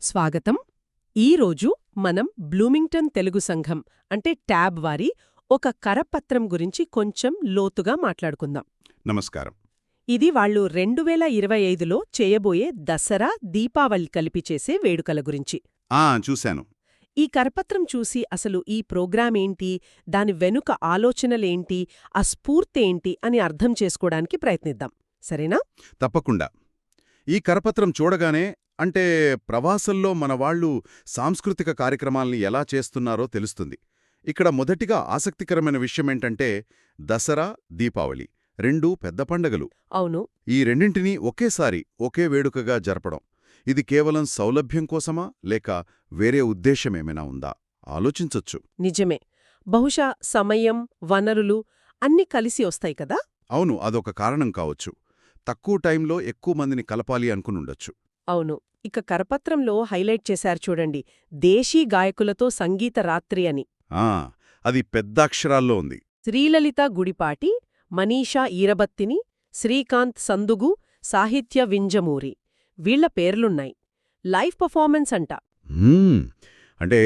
స్వాగతం. ఈరోజు మనం బ్లూమింగ్టన్ తెలుగు సంఘం అంటే ట్యాబ్ వారి ఒక కరపత్రం గురించి కొంచెం లోతుగా మాట్లాడుకుందాం. నమస్కారం. ఇది వాళ్ళు 2025లో చేయబోయే దసరా, దీపావళి కలిపి చేసే వేడుకల గురించి. చూశాను. ఈ కరపత్రం చూసి అసలు ఈ ప్రోగ్రామేంటి, దాని వెనుక ఆలోచనలేంటి, ఆ స్ఫూర్తేంటి అని అర్థం చేసుకోవడానికి ప్రయత్నిద్దాం. సరేనా? తప్పకుండా. ఈ కరపత్రం చూడగానే అంటే ప్రవాసంలో మనవాళ్లు సాంస్కృతిక కార్యక్రమాల్ని ఎలా చేస్తున్నారో తెలుస్తుంది. ఇక్కడ మొదటిగా ఆసక్తికరమైన విషయమేంటంటే దసరా, దీపావళి రెండూ పెద్ద పండగలు. అవును. ఈ రెండింటినీ ఒకేసారి ఒకే వేడుకగా జరపడం ఇది కేవలం సౌలభ్యం కోసమా లేక వేరే ఉద్దేశమేమైనా ఉందా ఆలోచించొచ్చు. నిజమే. బహుశా సమయం, వనరులు అన్నీ కలిసి వస్తాయి కదా. అవును, అదొక కారణం కావచ్చు. తక్కువ టైంలో ఎక్కువ మందిని కలపాలి అనుకునుండొచ్చు. అవును. ఇక కరపత్రంలో హైలైట్ చేశారు చూడండి, దేశీ గాయకులతో సంగీత రాత్రి అని. అది పెద్ద అక్షరాల్లో ఉంది. శ్రీలలిత గుడిపాటి, మనీషా ఈరబత్తిని, శ్రీకాంత్ సందుగు, సాహిత్య వింజమూరి వీళ్ల పేర్లున్నాయి. లైవ్ పర్ఫార్మెన్స్ అంట. అంటే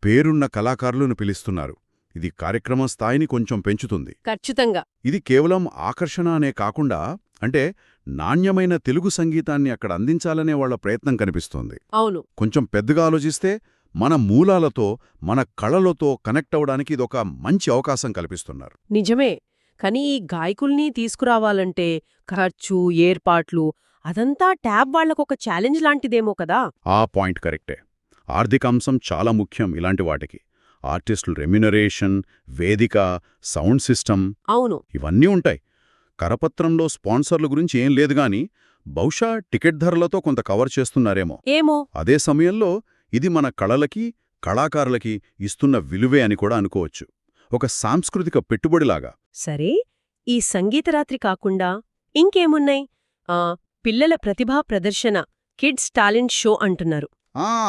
పేరున్న కళాకారులను పిలుస్తున్నారు. ఇది కార్యక్రమం స్థాయిని కొంచెం పెంచుతుంది. ఖచ్చితంగా. ఇది కేవలం ఆకర్షణ అనే కాకుండా అంటే నాణ్యమైన తెలుగు సంగీతాన్ని అక్కడ అందించాలనే వాళ్ల ప్రయత్నం కనిపిస్తోంది. అవును. కొంచెం పెద్దగా ఆలోచిస్తే మన మూలాలతో, మన కళలతో కనెక్ట్ అవడానికి ఇదొక మంచి అవకాశం కల్పిస్తున్నారు. నిజమే. కానీ ఈ గాయకుల్ని తీసుకురావాలంటే ఖర్చు, ఏర్పాట్లు అదంతా ట్యాబ్ వాళ్లకొక ఛాలెంజ్ లాంటిదేమో కదా. ఆ పాయింట్ కరెక్టే. ఆర్థిక అంశం చాలా ముఖ్యం ఇలాంటి వాటికి. ఆర్టిస్టులు రెమ్యునరేషన్, వేదిక, సౌండ్ సిస్టమ్ అవును, ఇవన్నీ ఉంటాయి. కరపత్రంలో స్పాన్సర్ల గురించి ఏం లేదుగాని బహుశా టికెట్ ధరలతో కొంత కవర్ చేస్తున్నారేమో. ఏమో. అదే సమయంలో ఇది మన కళలకి, కళాకారులకి ఇస్తున్న విలువే అని కూడా అనుకోవచ్చు. ఒక సాంస్కృతిక పెట్టుబడిలాగా. సరే, ఈ సంగీతరాత్రి కాకుండా ఇంకేమున్నాయి? పిల్లల ప్రతిభా ప్రదర్శన, కిడ్స్ టాలెంట్ షో అంటున్నారు.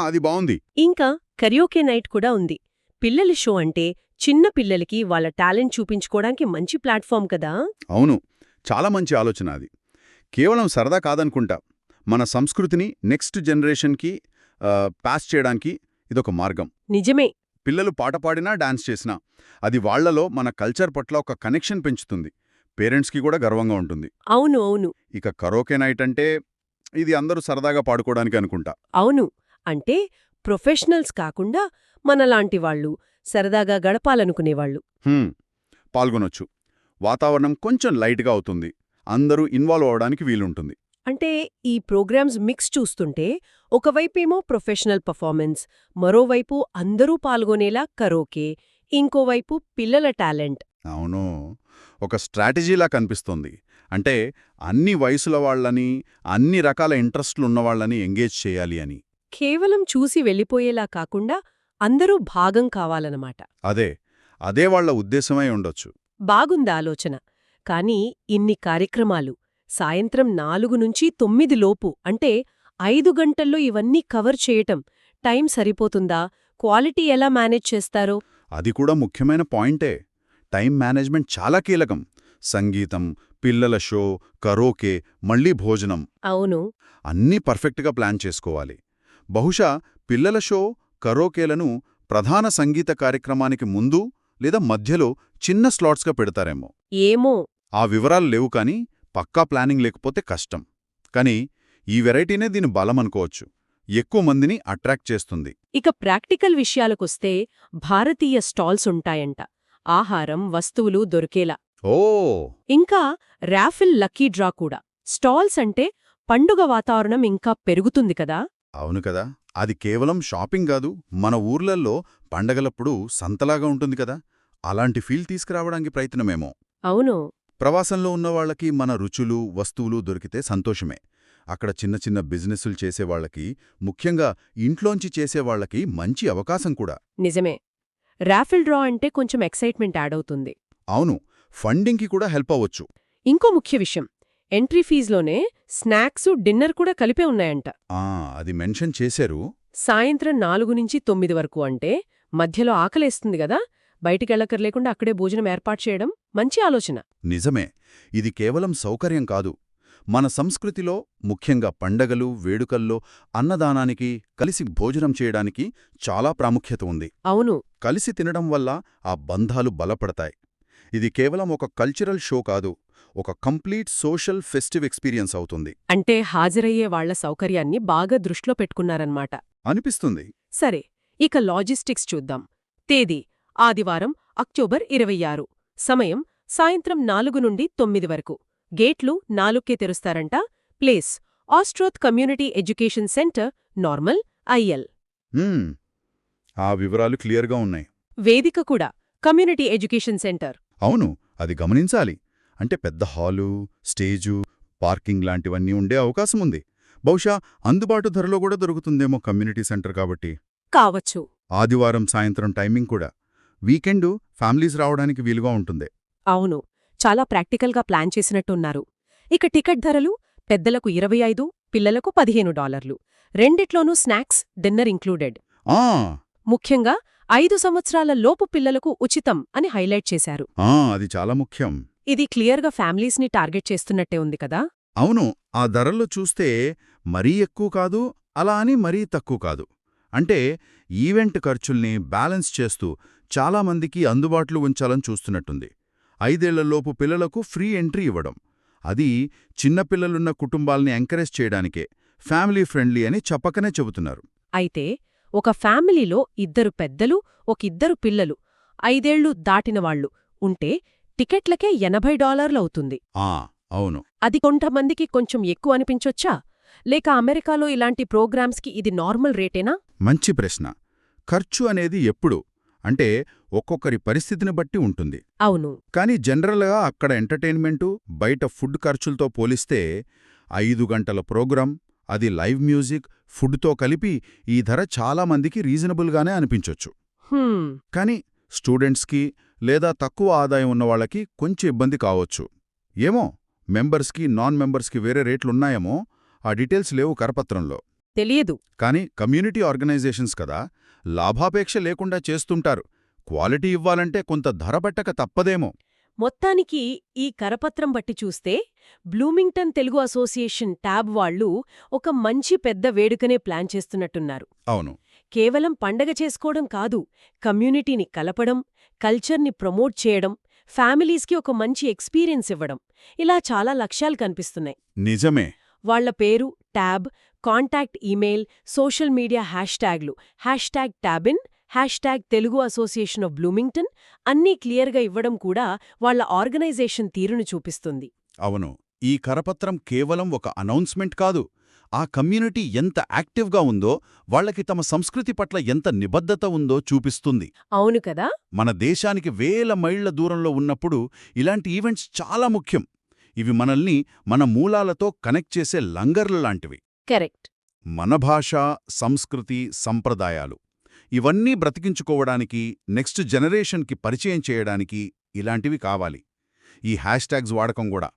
అది బావుంది. ఇంకా కరియోకే నైట్ కూడా ఉంది. పిల్లల షో అంటే చిన్న పిల్లలకి వాళ్ళ టాలెంట్ చూపించుకోవడానికి మంచి ప్లాట్ఫామ్ కదా. అవును, చాలా మంచి ఆలోచన అది. కేవలం సరదా కాదనుకుంటా. మన సంస్కృతిని నెక్స్ట్ జనరేషన్కి పాస్ చేయడానికి ఇదొక మార్గం. నిజమే. పిల్లలు పాట పాడినా, డాన్స్ చేసినా అది వాళ్లలో మన కల్చర్ పట్ల ఒక కనెక్షన్ పెంచుతుంది. పేరెంట్స్కి కూడా గర్వంగా ఉంటుంది. అవును అవును. ఇక కరోకే నైట్ అంటే ఇది అందరూ సరదాగా పాడుకోవడానికి అనుకుంటా. అవును, అంటే ప్రొఫెషనల్స్ కాకుండా మనలాంటి వాళ్ళు సరదాగా గడపాలనుకునేవాళ్లు పాల్గొనొచ్చు. వాతావరణం కొంచెం లైట్గా అవుతుంది. అందరూ ఇన్వాల్వ్ అవడానికి వీలుంటుంది. అంటే ఈ ప్రోగ్రామ్స్ మిక్స్ చూస్తుంటే ఒకవైపేమో ప్రొఫెషనల్ పర్ఫార్మెన్స్, మరోవైపు అందరూ పాల్గొనేలా కరోకే, ఇంకోవైపు పిల్లల టాలెంట్. అవును, ఒక స్ట్రాటజీలా కనిపిస్తోంది. అంటే అన్ని వయసుల వాళ్లని, అన్ని రకాల ఇంట్రెస్ట్లున్నవాళ్లని ఎంగేజ్ చేయాలి అని. కేవలం చూసి వెళ్ళిపోయేలా కాకుండా అందరూ భాగం కావాలన్నమాట. అదే వాళ్ల ఉద్దేశమై ఉండొచ్చు. బాగుంది ఆలోచన. కానీ ఇన్ని కార్యక్రమాలు సాయంత్రం 4 నుంచి 9 లోపు అంటే 5 గంటల్లో ఇవన్నీ కవర్ చేయటం టైం సరిపోతుందా? క్వాలిటీ ఎలా మేనేజ్ చేస్తారో? అది కూడా ముఖ్యమైన పాయింటే. టైం మేనేజ్మెంట్ చాలా కీలకం. సంగీతం, పిల్లల షో, కరోకే, మళ్లీ భోజనం. అవును. అన్నీ పర్ఫెక్ట్గా ప్లాన్ చేసుకోవాలి. బహుశా పిల్లల షో, కరోకేలను ప్రధాన సంగీత కార్యక్రమానికి ముందు లేదా మధ్యలో చిన్న స్లాట్స్గా పెడతారేమో. ఏమో. ఆ వివరాలు లేవు కానీ పక్కా ప్లానింగ్ లేకపోతే కష్టం. కానీ ఈ వెరైటీనే దీని బలమనుకోవచ్చు. ఎక్కువ మందిని అట్రాక్ట్ చేస్తుంది. ఇక ప్రాక్టికల్ విషయాలకొస్తే భారతీయ స్టాల్స్ ఉంటాయంట. ఆహారం, వస్తువులు దొరికేలా. ఇంకా ర్యాఫిల్ లక్కీ డ్రా కూడా. స్టాల్స్ అంటే పండుగ వాతావరణం ఇంకా పెరుగుతుంది కదా. అవును కదా. అది కేవలం షాపింగ్ కాదు, మన ఊర్లల్లో పండగలప్పుడు సంతలాగా ఉంటుంది కదా. అలాంటి ఫీల్ తీసుకురావడానికి ప్రయత్నమేమో. అవును. ప్రవాసంలో ఉన్నవాళ్లకి మన రుచులు, వస్తువులు దొరికితే సంతోషమే. అక్కడ చిన్న చిన్న బిజినెస్సులు చేసేవాళ్లకి, ముఖ్యంగా ఇంట్లోంచి చేసేవాళ్లకి మంచి అవకాశం కూడా. నిజమే. ర్యాఫిల్ డ్రా అంటే కొంచెం ఎక్సైట్మెంట్ యాడ్ అవుతుంది. అవును, ఫండింగ్కి కూడా హెల్ప్ అవ్వచ్చు. ఇంకో ముఖ్య విషయం, ఎంట్రీ ఫీజులోనే స్నాక్సు, డిన్నర్ కూడా కలిపే ఉన్నాయంట. అది మెన్షన్ చేశారు. సాయంత్రం 4 నుంచి 9 వరకు అంటే మధ్యలో ఆకలేస్తుంది గదా, బయటికెళ్లకర్లేకుండా అక్కడే భోజనం ఏర్పాటు చేయడం మంచి ఆలోచన. నిజమే. ఇది కేవలం సౌకర్యం కాదు, మన సంస్కృతిలో ముఖ్యంగా పండగలు వేడుకల్లో అన్నదానానికి కలిసి భోజనం చేయడానికి చాలా ప్రాముఖ్యత ఉంది. అవును. కలిసి తినడం వల్ల ఆ బంధాలు బలపడతాయి. ఇది కేవలం ఒక కల్చరల్ షో కాదు, ఒక కంప్లీట్ సోషల్ ఫెస్టివ్ ఎక్స్పీరియన్స్ అవుతుంది అంటే హాజరయ్యే వాళ్ల సౌకర్యాన్ని బాగా దృష్టిలో పెట్టుకున్నారన్నమాట. అనిపిస్తుంది. సరే, ఇక లాజిస్టిక్స్ చూద్దాం. తేదీ ఆదివారం అక్టోబర్ 26. సమయం సాయంత్రం 4 నుండి 9 వరకు. గేట్లు 4కే తెరుస్తారంట. ప్లేస్ ఆస్ట్రోత్ community education centre, Normal, IL. Hmm, ఆ వివరాలు క్లియర్గా ఉన్నాయి. వేదిక కూడా కమ్యూనిటీ ఎడ్యుకేషన్ సెంటర్. అవును, అది గమనించాలి. అంటే పెద్ద హాలు, స్టేజు, పార్కింగ్ లాంటివన్నీ ఉండే అవకాశముంది. బహుశా అందుబాటు ధరలో కూడా దొరుకుతుందేమో కమ్యూనిటీ సెంటర్ కాబట్టి. కావచ్చు. ఆదివారం సాయంత్రం టైమింగ్ కూడా వీకెండు ఫ్యామిలీస్ రావడానికి వీలుగా ఉంటుంది. అవును, చాలా ప్రాక్టికల్గా ప్లాన్ చేసినట్టున్నారు. ఇక టికెట్ ధరలు పెద్దలకు 25, పిల్లలకు $15. రెండిట్లోనూ స్నాక్స్, డిన్నర్ ఇంక్లూడెడ్. ఆ ముఖ్యంగా 5 సంవత్సరాల లోపు పిల్లలకు ఉచితం అని హైలైట్ చేశారు. అది చాలా ముఖ్యం. ఇది క్లియర్గా ఫ్యామిలీస్ని టార్గెట్ చేస్తున్నట్టే ఉంది కదా. అవును, ఆ ధరలు చూస్తే మరీ ఎక్కువ కాదు, అలా అని మరీ తక్కువ కాదు. అంటే ఈవెంట్ ఖర్చుల్ని బ్యాలెన్స్ చేస్తూ చాలామందికి అందుబాటులో ఉంచాలని చూస్తున్నట్టుంది. 5 ఏళ్లలోపు పిల్లలకు ఫ్రీ ఎంట్రీ ఇవ్వడం, అది చిన్నపిల్లలున్న కుటుంబాల్ని ఎంకరేజ్ చేయడానికే ఫ్యామిలీ ఫ్రెండ్లీ అని చెప్పకనే చెబుతున్నారు. అయితే ఒక ఫ్యామిలీలో 2 పెద్దలు, ఒక 2 పిల్లలు, 5 ఏళ్లు దాటినవాళ్లు ఉంటే టికెట్లకే $80 అవుతుంది. అవును. అది కొంతమందికి కొంచెం ఎక్కువ అనిపించొచ్చా? లేక అమెరికాలో ఇలాంటి ప్రోగ్రామ్స్కి ఇది నార్మల్ రేటేనా? మంచి ప్రశ్న. ఖర్చు అనేది ఎప్పుడు అంటే ఒక్కొక్కరి పరిస్థితిని బట్టి ఉంటుంది. అవును. కానీ జనరల్గా అక్కడ ఎంటర్టైన్మెంటు, బయట ఫుడ్ ఖర్చులతో పోలిస్తే 5 గంటల ప్రోగ్రాం, అది లైవ్ మ్యూజిక్, ఫుడ్తో కలిపి ఈ ధర చాలామందికి రీజనబుల్గానే అనిపించొచ్చు. కానీ స్టూడెంట్స్కి లేదా తక్కువ ఆదాయం ఉన్నవాళ్లకి కొంచెం ఇబ్బంది కావచ్చు. ఏమో, మెంబర్స్కి నాన్ మెంబర్స్కి వేరే రేట్లున్నాయేమో, ఆ డీటెయిల్స్ లేవు కరపత్రంలో. తెలియదు. కానీ కమ్యూనిటీ ఆర్గనైజేషన్స్ కదా, లాభాపేక్ష లేకుండా చేస్తుంటారు. క్వాలిటీ ఇవ్వాలంటే కొంత ధర పెట్టక తప్పదేమో. మొత్తానికి ఈ కరపత్రం బట్టి చూస్తే బ్లూమింగ్టన్ తెలుగు అసోసియేషన్ ట్యాబ్ వాళ్లు ఒక మంచి పెద్ద వేడుకనే ప్లాన్ చేస్తున్నట్టున్నారు. అవును. కేవలం పండగ చేసుకోవడం కాదు, కమ్యూనిటీని కలపడం, కల్చర్ని ప్రమోట్ చేయడం, ఫ్యామిలీస్కి ఒక మంచి ఎక్స్పీరియన్స్ ఇవ్వడం, ఇలా చాలా లక్ష్యాలు కనిపిస్తున్నాయి. నిజమే. వాళ్ల పేరు, TAB, contact email, social media హ్యాష్ట్యాగ్లు #tabin, #తెలుగు అసోసియేషన్ ఆఫ్ బ్లూమింగ్టన్ అన్నీ క్లియర్గా ఇవ్వడం కూడా వాళ్ల ఆర్గనైజేషన్ తీరును చూపిస్తుంది. అవును, ఈ కరపత్రం కేవలం ఒక అనౌన్స్మెంట్ కాదు, ఆ కమ్యూనిటీ ఎంత యాక్టివ్గా ఉందో, వాళ్లకి తమ సంస్కృతి పట్ల ఎంత నిబద్ధత ఉందో చూపిస్తుంది. అవును కదా. మన దేశానికి వేల మైళ్ల దూరంలో ఉన్నప్పుడు ఇలాంటి ఈవెంట్స్ చాలా ముఖ్యం. ఇవి మనల్ని మన మూలాలతో కనెక్ట్ చేసే లంగర్ల లాంటివి. కరెక్ట్. మన భాష, సంస్కృతి, సంప్రదాయాలు ఇవన్నీ బ్రతికించుకోవడానికి, నెక్స్ట్ జనరేషన్కి పరిచయం చేయడానికి ఇలాంటివి కావాలి. ఈ హ్యాష్ట్యాగ్స్ వాడకం కూడా,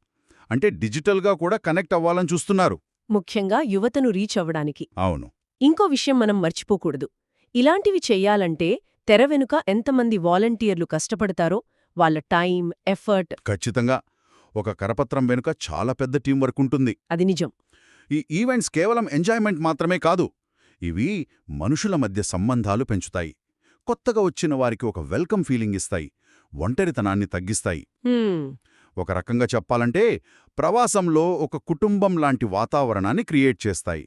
అంటే డిజిటల్గా కూడా కనెక్ట్ అవ్వాలని చూస్తున్నారు. ముఖ్యంగా యువతను రీచ్ అవ్వడానికి. అవును. ఇంకో విషయం మనం మర్చిపోకూడదు. ఇలాంటివి చెయ్యాలంటే తెర వెనుక ఎంతమంది వాలంటీర్లు కష్టపడతారో, వాళ్ల టైం, ఎఫర్ట్. ఖచ్చితంగా. ఒక కరపత్రం వెనుక చాలా పెద్ద టీం వర్క్ ఉంటుంది. అది నిజం. ఈ ఈవెంట్స్ కేవలం ఎంజాయ్మెంట్ మాత్రమే కాదు, ఇవి మనుషుల మధ్య సంబంధాలు పెంచుతాయి, కొత్తగా వచ్చిన వారికి ఒక వెల్కమ్ ఫీలింగ్ ఇస్తాయి, ఒంటరితనాన్ని తగ్గిస్తాయి. ఒక రకంగా చెప్పాలంటే ప్రవాసంలో ఒక కుటుంబం లాంటి వాతావరణాన్ని క్రియేట్ చేస్తాయి.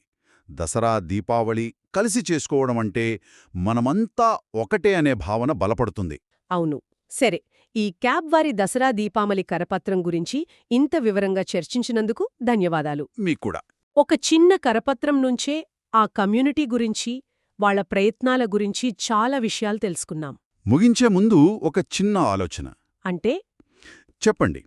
దసరా, దీపావళి కలిసి చేసుకోవడం అంటే మనమంతా ఒకటే అనే భావన బలపడుతుంది. అవును. సరే, ఈ క్యాబ్ వారి దసరా దీపావళి కరపత్రం గురించి ఇంత వివరంగా చర్చించినందుకు ధన్యవాదాలు. మీకూడా. ఒక చిన్న కరపత్రం నుంచే ఆ కమ్యూనిటీ గురించి, వాళ్ల ప్రయత్నాల గురించి చాలా విషయాలు తెలుసుకున్నాం. ముగించే ముందు ఒక చిన్న ఆలోచన. అంటే? చెప్పండి.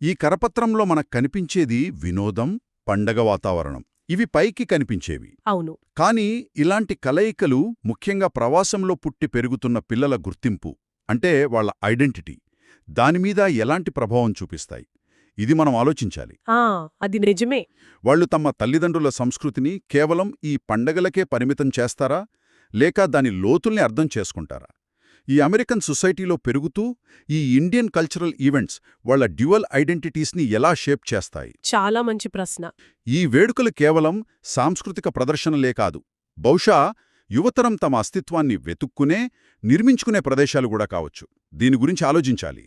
ఈ కరపత్రంలో మనకు కనిపించేది వినోదం, పండగ వాతావరణం, ఇవి పైకి కనిపించేవి. అవును. కానీ ఇలాంటి కలయికలు ముఖ్యంగా ప్రవాసంలో పుట్టి పెరుగుతున్న పిల్లల గుర్తింపు, అంటే వాళ్ల ఐడెంటిటీ, దానిమీద ఎలాంటి ప్రభావం చూపిస్తాయి, ఇది మనం ఆలోచించాలి. అది నిజమే. వాళ్లు తమ తల్లిదండ్రుల సంస్కృతిని కేవలం ఈ పండగలకే పరిమితం చేస్తారా, లేక దాని లోతుల్ని అర్థం చేసుకుంటారా? ఈ అమెరికన్ సొసైటీలో పెరుగుతూ ఈ ఇండియన్ కల్చరల్ ఈవెంట్స్ వాళ్ళ డ్యువల్ ఐడెంటిటీస్ని ఎలా షేప్ చేస్తాయి? చాలా మంచి ప్రశ్న. ఈ వేడుకలు కేవలం సాంస్కృతిక ప్రదర్శనలే కాదు, బహుశా యువతరం తమ అస్తిత్వాన్ని వెతుక్కునే, నిర్మించుకునే ప్రదేశాలు కూడా కావచ్చు. దీని గురించి ఆలోచించాలి.